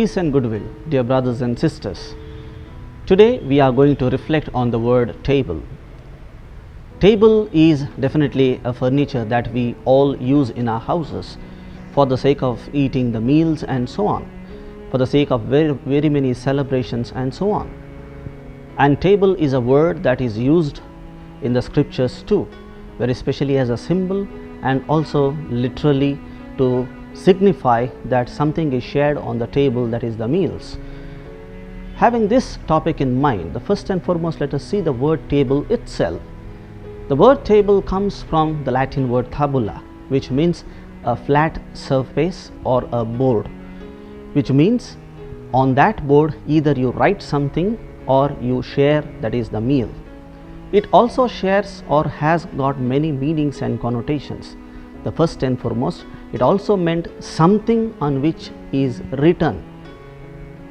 Peace and goodwill, dear brothers and sisters. Today we are going to reflect on the word table. Table is definitely a furniture that we all use in our houses for the sake of eating the meals and so on, for the sake of very many celebrations and so on. And table is a word that is used in the scriptures too, very especially as a symbol and also literally to signify that something is shared on the table, that is the meals. Having this topic in mind, the first and foremost, let us see the word table itself. The word table comes from the Latin word tabula, which means a flat surface or a board, which means on that board either you write something or you share, that is the meal. It also shares or has got many meanings and connotations. The first and foremost, it also meant something on which is written.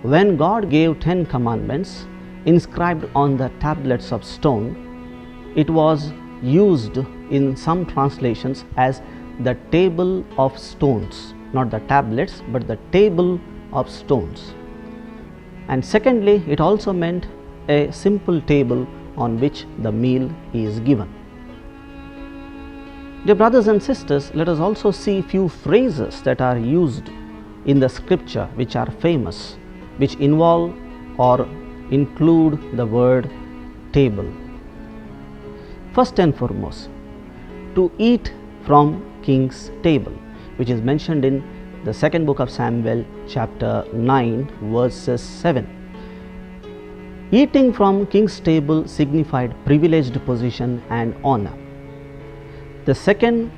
When God gave 10 commandments inscribed on the tablets of stone, it was used in some translations as the table of stones, not the tablets but the table of stones. And secondly, it also meant a simple table on which the meal is given. Dear brothers and sisters, let us also see few phrases that are used in the scripture which are famous, which involve or include the word table. First and foremost, to eat from king's table, which is mentioned in the second book of Samuel chapter 9 verses 7. Eating from king's table signified privileged position and honor. The second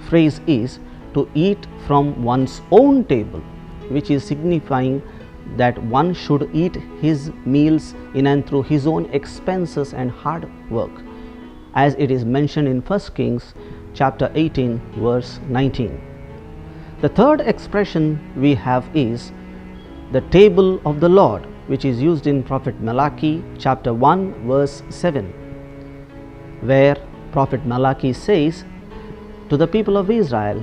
phrase is to eat from one's own table, which is signifying that one should eat his meals in and through his own expenses and hard work, as it is mentioned in 1 Kings chapter 18 verse 19. The third expression we have is the table of the Lord, which is used in prophet Malachi chapter 1 verse 7, where prophet Malachi says to the people of Israel,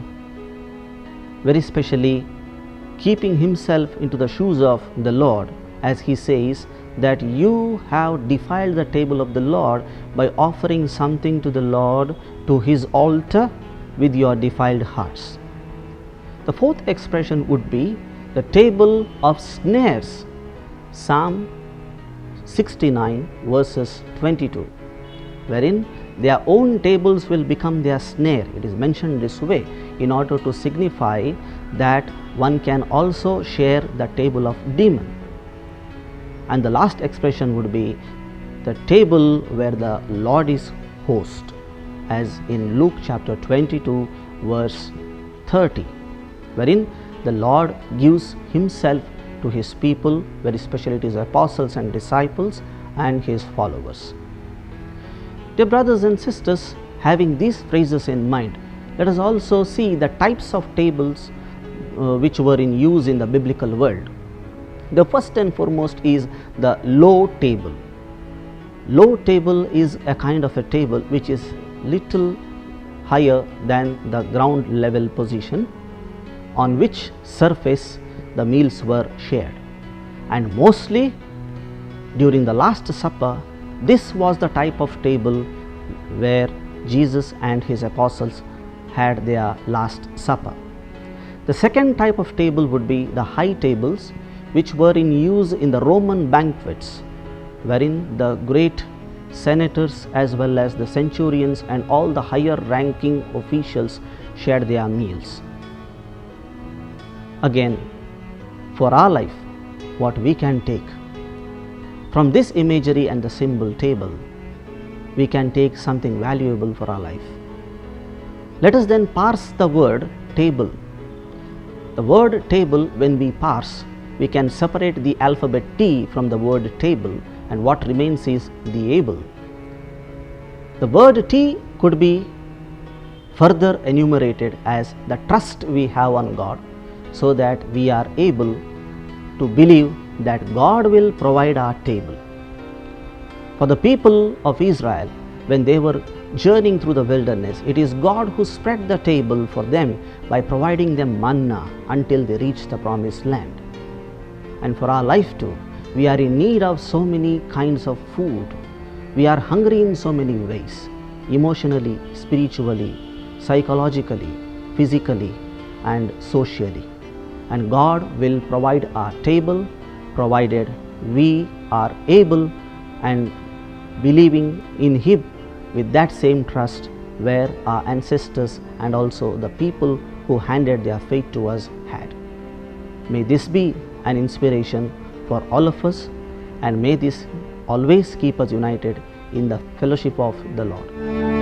very specially keeping himself into the shoes of the Lord, as he says that you have defiled the table of the Lord by offering something to the Lord to his altar with your defiled hearts. The fourth expression would be the table of snares, Psalm 69 verses 22, wherein their own tables will become their snare. It is mentioned this way in order to signify that one can also share the table of demon. And the last expression would be the table where the Lord is host, as in Luke chapter 22 verse 30, wherein the Lord gives himself to his people, very especially to his apostles and disciples and his followers. Dear brothers and sisters, having these phrases in mind, let us also see the types of tables which were in use in the biblical world. The first and foremost is the low table. Low table is a kind of a table which is little higher than the ground level position, on which surface the meals were shared. And mostly during the Last Supper, this was the type of table where Jesus and his apostles had their Last Supper. The second type of table would be the high tables, which were in use in the Roman banquets, wherein the great senators as well as the centurions and all the higher ranking officials shared their meals. Again, for our life, what we can take from this imagery and the symbol table, we can take something valuable for our life. Let us then parse the word table. The word table, when we parse, we can separate the alphabet T from the word table, and what remains is the able. The word T could be further enumerated as the trust we have on God, so that we are able to believe that God will provide our table. For the people of Israel, when they were journeying through the wilderness, it is God who spread the table for them by providing them manna until they reached the promised land. and for our life too. We are in need of so many kinds of food. We are hungry in so many ways, emotionally, spiritually, psychologically, physically, and socially. And God will provide our table provided we are able and believing in Him with that same trust where our ancestors and also the people who handed their faith to us had. May this be an inspiration for all of us, and may this always keep us united in the fellowship of the Lord.